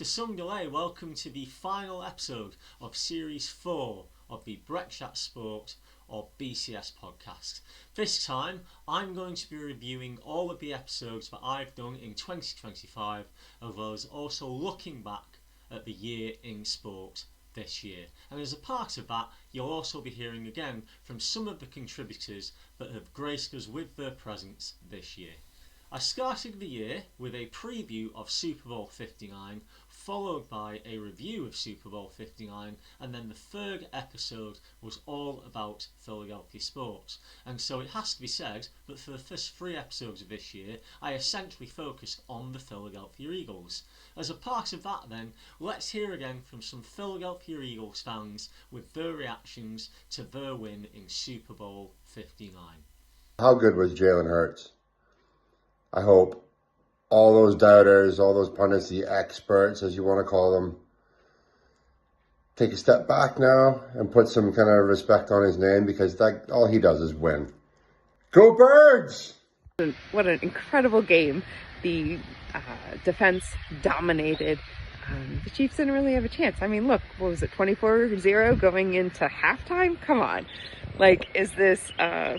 After some delay, welcome to the final episode of Series 4 of the BCS Sport or BCS Podcast. This time, I'm going to be reviewing all of the episodes that I've done in 2025, as well as also looking back at the year in sport this year. And as a part of that, you'll also be hearing again from some of the contributors that have graced us with their presence this year. I started the year with a preview of Super Bowl 59, followed by a review of Super Bowl 59, and then the third episode was all about Philadelphia sports. And so it has to be said that for the first 3 episodes of this year, I essentially focused on the Philadelphia Eagles. As a part of that then, let's hear again from some Philadelphia Eagles fans with their reactions to their win in Super Bowl 59. How good was Jalen Hurts? I hope all those doubters, all those pundits, the experts, as you want to call them, take a step back now and put some kind of respect on his name, because that all he does is win. Go Birds! What an incredible game. The defense dominated. The Chiefs didn't really have a chance. I mean, look, what was it, 24-0 going into halftime? Come on. Like, is this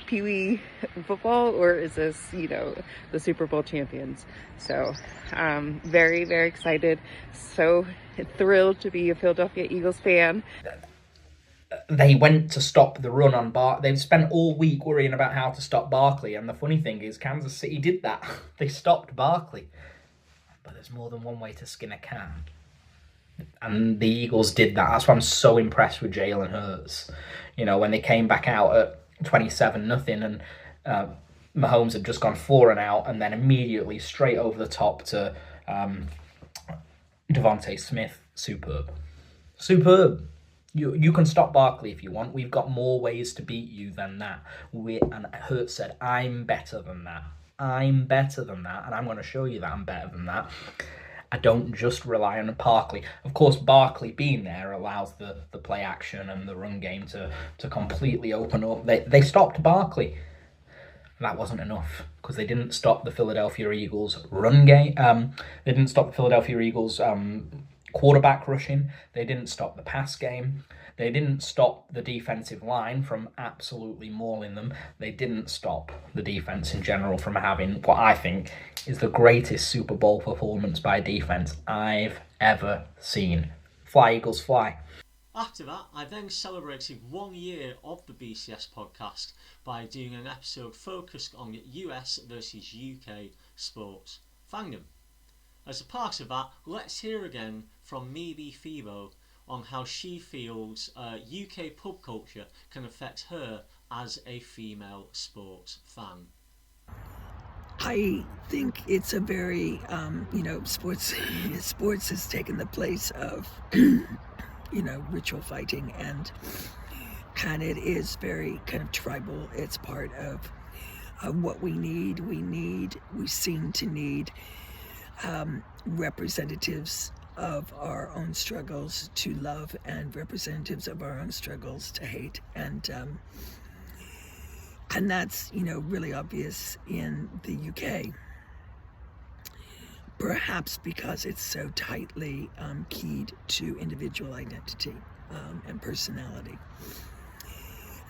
Pee-wee football, or is this, the Super Bowl champions? So, very, very excited. So thrilled to be a Philadelphia Eagles fan. They went to stop the run on Barkley. They've spent all week worrying about how to stop Barkley, and the funny thing is Kansas City did that. They stopped Barkley. But there's more than one way to skin a cat. And the Eagles did that. That's why I'm so impressed with Jalen Hurts. When they came back out at 27-0 and Mahomes had just gone 4-out, and then immediately straight over the top to Devontae Smith. Superb. You can stop Barkley if you want. We've got more ways to beat you than that. And Hurts said, I'm better than that. And I'm going to show you that I'm better than that. I don't just rely on Barkley. Of course, Barkley being there allows the play action and the run game to completely open up. They stopped Barkley. That wasn't enough, because they didn't stop the Philadelphia Eagles run game. They didn't stop the Philadelphia Eagles quarterback rushing. They didn't stop the pass game. They didn't stop the defensive line from absolutely mauling them. They didn't stop the defense in general from having what I think is the greatest Super Bowl performance by defense I've ever seen. Fly, Eagles, fly. After that, I then celebrated 1 year of the BCS podcast by doing an episode focused on US versus UK sports fandom. As a part of that, let's hear again from Mebe Febo on how she feels UK pub culture can affect her as a female sports fan. I think it's a very, sports has taken the place of, ritual fighting, and it is very kind of tribal. It's part of what we need. We seem to need representatives of our own struggles to love and representatives of our own struggles to hate, and that's really obvious in the UK, perhaps because it's so tightly keyed to individual identity and personality,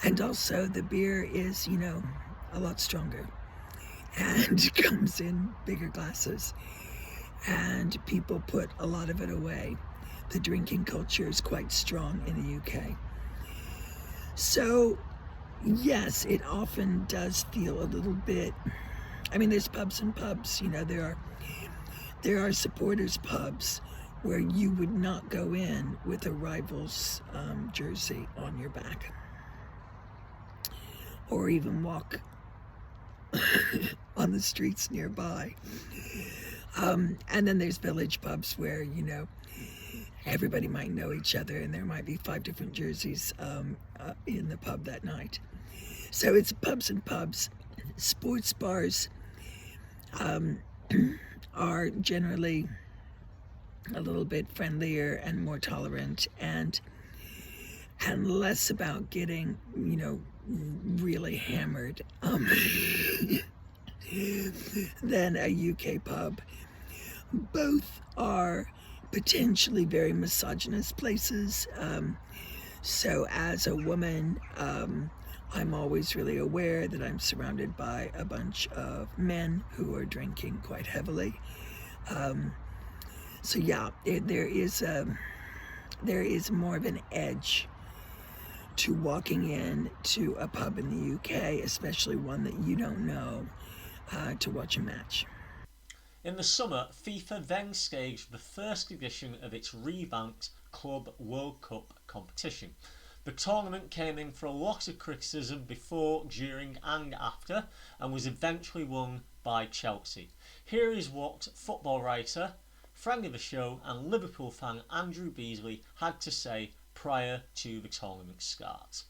and also the beer is a lot stronger and comes in bigger glasses. And people put a lot of it away. The drinking culture is quite strong in the UK. So, yes, it often does feel a little bit... there's pubs and pubs. There are supporters pubs where you would not go in with a rival's jersey on your back. Or even walk on the streets nearby. And then there's village pubs where, everybody might know each other, and there might be 5 different jerseys in the pub that night. So it's pubs and pubs. Sports bars are generally a little bit friendlier and more tolerant, and less about getting, really hammered than a UK pub. Both are potentially very misogynist places. So as a woman, I'm always really aware that I'm surrounded by a bunch of men who are drinking quite heavily. So yeah, there is more of an edge to walking in to a pub in the UK, especially one that you don't know, to watch a match. In the summer, FIFA then staged the first edition of its revamped Club World Cup competition. The tournament came in for a lot of criticism before, during and after, and was eventually won by Chelsea. Here is what football writer, friend of the show and Liverpool fan Andrew Beasley had to say prior to the tournament start.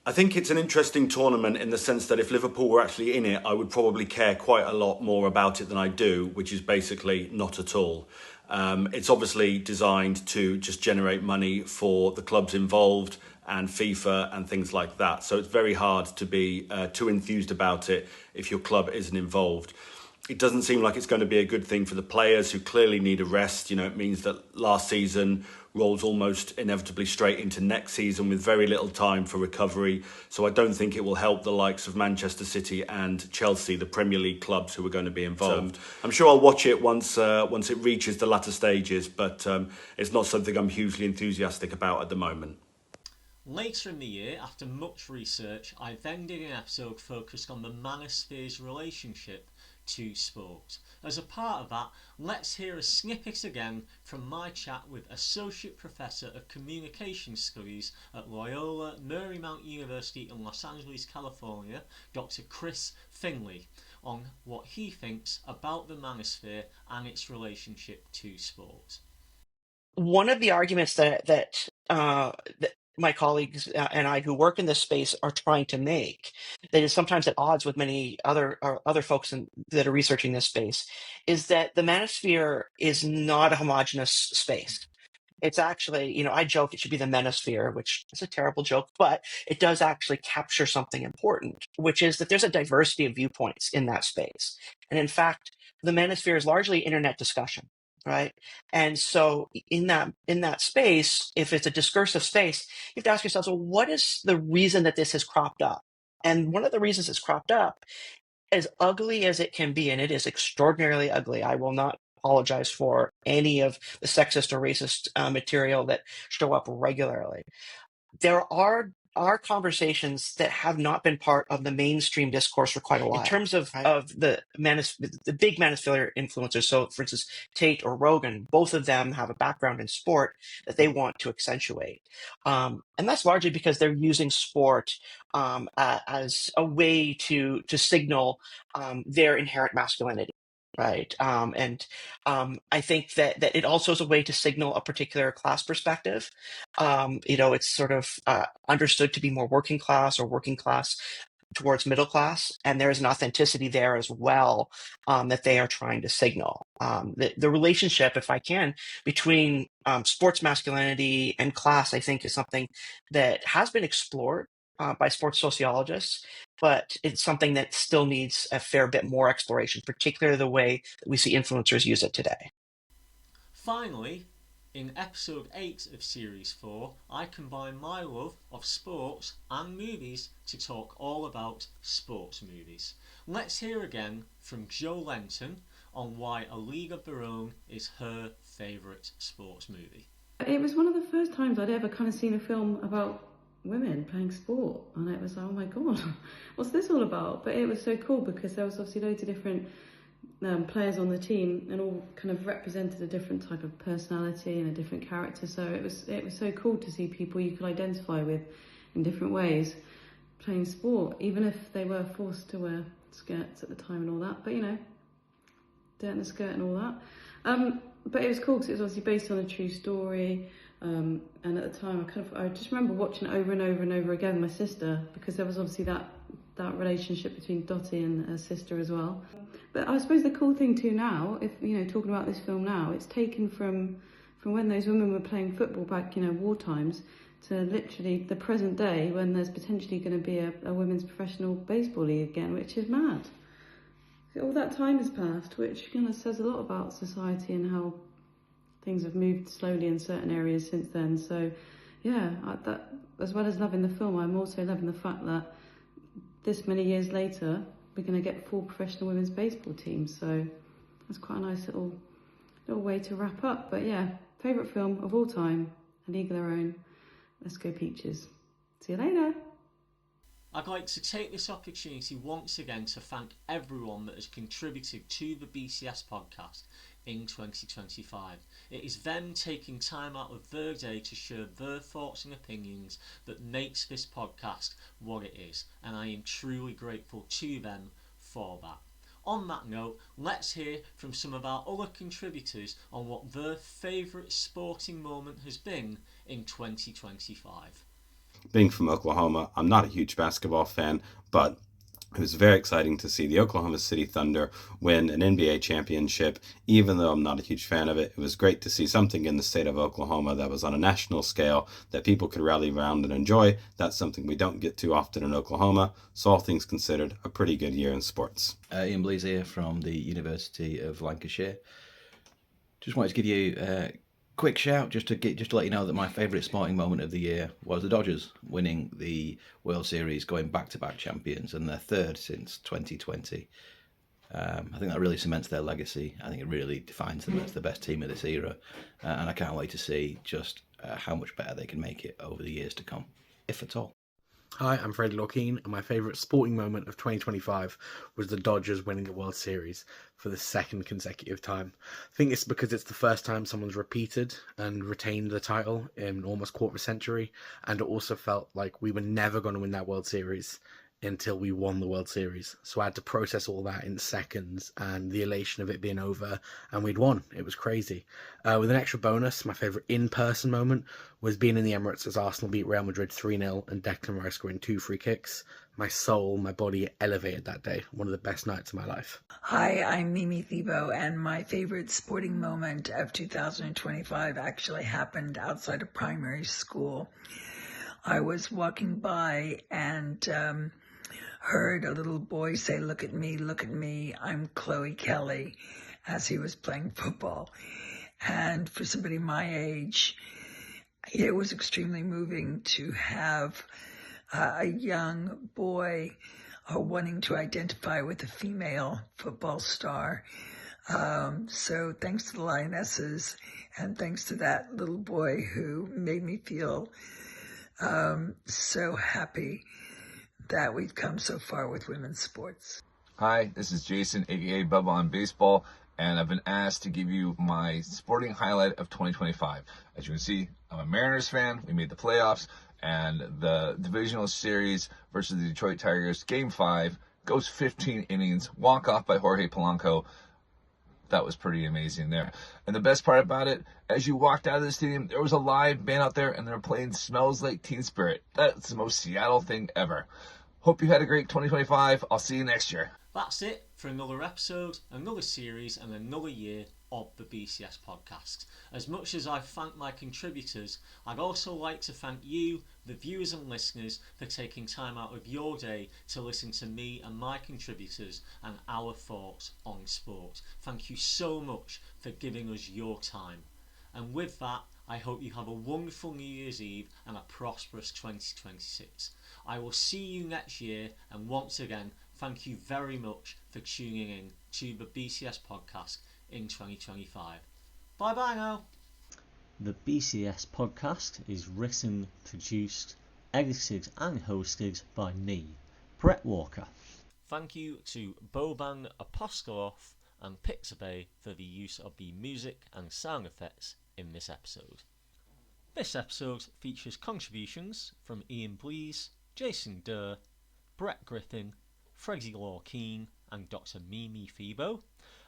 I think it's an interesting tournament in the sense that if Liverpool were actually in it, I would probably care quite a lot more about it than I do, which is basically not at all. It's obviously designed to just generate money for the clubs involved and FIFA and things like that. So it's very hard to be too enthused about it if your club isn't involved. It doesn't seem like it's going to be a good thing for the players who clearly need a rest. You know, it means that last season rolls almost inevitably straight into next season with very little time for recovery. So I don't think it will help the likes of Manchester City and Chelsea, the Premier League clubs who are going to be involved. I'm sure I'll watch it once it reaches the latter stages, but it's not something I'm hugely enthusiastic about at the moment. Later in the year, after much research, I then did an episode focused on the manosphere's relationship to sport. As a part of that, let's hear a snippet again from my chat with Associate Professor of Communication Studies at Loyola Marymount University in Los Angeles, California, Dr. Chris Finley, on what he thinks about the manosphere and its relationship to sport. One of the arguments that my colleagues and I who work in this space are trying to make, that is sometimes at odds with many other folks that are researching this space, is that the manosphere is not a homogeneous space. It's actually, I joke it should be the manosphere, which is a terrible joke, but it does actually capture something important, which is that there's a diversity of viewpoints in that space. And in fact, the manosphere is largely internet discussion, right? And so in that space, if it's a discursive space, you have to ask yourself, well, what is the reason that this has cropped up? And one of the reasons it's cropped up, as ugly as it can be, and it is extraordinarily ugly, I will not apologize for any of the sexist or racist material that show up regularly. There are conversations that have not been part of the mainstream discourse for quite a while. In terms of the big manosphere influencers, so for instance, Tate or Rogan, both of them have a background in sport that they want to accentuate. And that's largely because they're using sport as a way to signal their inherent masculinity. Right. I think that it also is a way to signal a particular class perspective. It's sort of understood to be more working class or working class towards middle class. And there's an authenticity there as well that they are trying to signal. The relationship, if I can, between sports masculinity and class, I think is something that has been explored by sports sociologists, but it's something that still needs a fair bit more exploration, particularly the way that we see influencers use it today. Finally, in episode 8 of series 4, I combine my love of sports and movies to talk all about sports movies. Let's hear again from Jo Lenton on why A League of Their Own is her favourite sports movie. It was one of the first times I'd ever kind of seen a film about women playing sport, and it was like, oh my god, what's this all about? But it was so cool because there was obviously loads of different players on the team and all kind of represented a different type of personality and a different character, so it was so cool to see people you could identify with in different ways playing sport, even if they were forced to wear skirts at the time and all that, but dirt in the skirt and all that. But it was cool because it was obviously based on a true story. And at the time, I just remember watching it over and over and over again with my sister, because there was obviously that relationship between Dottie and her sister as well. But I suppose the cool thing too now, if talking about this film now, it's taken from when those women were playing football back, war times, to literally the present day when there's potentially going to be a women's professional baseball league again, which is mad. All that time has passed, which says a lot about society and how things have moved slowly in certain areas since then. So, yeah, that as well as loving the film, I'm also loving the fact that this many years later, we're going to get 4 professional women's baseball teams. So that's quite a nice little way to wrap up. But yeah, favourite film of all time, A League of Their Own. Let's go Peaches. See you later. I'd like to take this opportunity once again to thank everyone that has contributed to the BCS podcast in 2025. It is them taking time out of their day to share their thoughts and opinions that makes this podcast what it is, and I am truly grateful to them for that. On that note, let's hear from some of our other contributors on what their favourite sporting moment has been in 2025. Being from Oklahoma, I'm not a huge basketball fan, but it was very exciting to see the Oklahoma City Thunder win an NBA championship. Even though I'm not a huge fan of it, it was great to see something in the state of Oklahoma that was on a national scale that people could rally around and enjoy. That's something we don't get too often in Oklahoma. So all things considered, a pretty good year in sports. Ian Blease here from the University of Lancashire. Just wanted to give you a quick shout just to let you know that my favourite sporting moment of the year was the Dodgers winning the World Series, going back-to-back champions, and their third since 2020. I think that really cements their legacy. I think it really defines them as the best team of this era, and I can't wait to see just how much better they can make it over the years to come, if at all. Hi, I'm Freddie Lorkeen, and my favourite sporting moment of 2025 was the Dodgers winning the World Series for the second consecutive time. I think it's because it's the first time someone's repeated and retained the title in almost quarter of a century, and it also felt like we were never going to win that World Series until we won the World Series. So I had to process all that in seconds, and the elation of it being over and we'd won. It was crazy. With an extra bonus, my favourite in-person moment was being in the Emirates as Arsenal beat Real Madrid 3-0 and Declan Rice scoring 2 free kicks. My soul, my body elevated that day. One of the best nights of my life. Hi, I'm Mimi Thebo, and my favorite sporting moment of 2025 actually happened outside of primary school. I was walking by and heard a little boy say, look at me, I'm Chloe Kelly," as he was playing football. And for somebody my age, it was extremely moving to have a young boy wanting to identify with a female football star. So thanks to the Lionesses, and thanks to that little boy who made me feel so happy that we've come so far with women's sports. Hi, this is Jason, aka Bubba on Baseball, and I've been asked to give you my sporting highlight of 2025. As you can see, I'm a Mariners fan. We made the playoffs, and the divisional series versus the Detroit Tigers, Game 5, goes 15 innings, walk off by Jorge Polanco. That was pretty amazing there. And the best part about it, as you walked out of the stadium, there was a live band out there, and they were playing Smells Like Teen Spirit. That's the most Seattle thing ever. Hope you had a great 2025. I'll see you next year. That's it for another episode, another series, and another year of the BCS podcast. As much as I thank my contributors, I'd also like to thank you, the viewers and listeners, for taking time out of your day to listen to me and my contributors and our thoughts on sport. Thank you so much for giving us your time. And with that, I hope you have a wonderful New Year's Eve and a prosperous 2026. I will see you next year, and once again, thank you very much for tuning in to the BCS podcast in 2025. Bye bye now. The BCS podcast is written, produced, edited and hosted by me, Brett Walker. Thank you to Boban Apostolov and Pixabay for the use of the music and sound effects in this episode. This episode features contributions from Ian Blease, Jason Durr, Brett Griffin, Freddie Lorkeen and Dr. Mimi Thebo,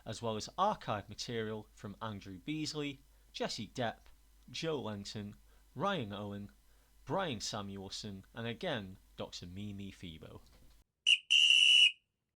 as well as archive material from Andrew Beasley, Jesse Depp, Joe Lenton, Ryan Owen, Brian Samuelson and again Dr. Mimi Thebo.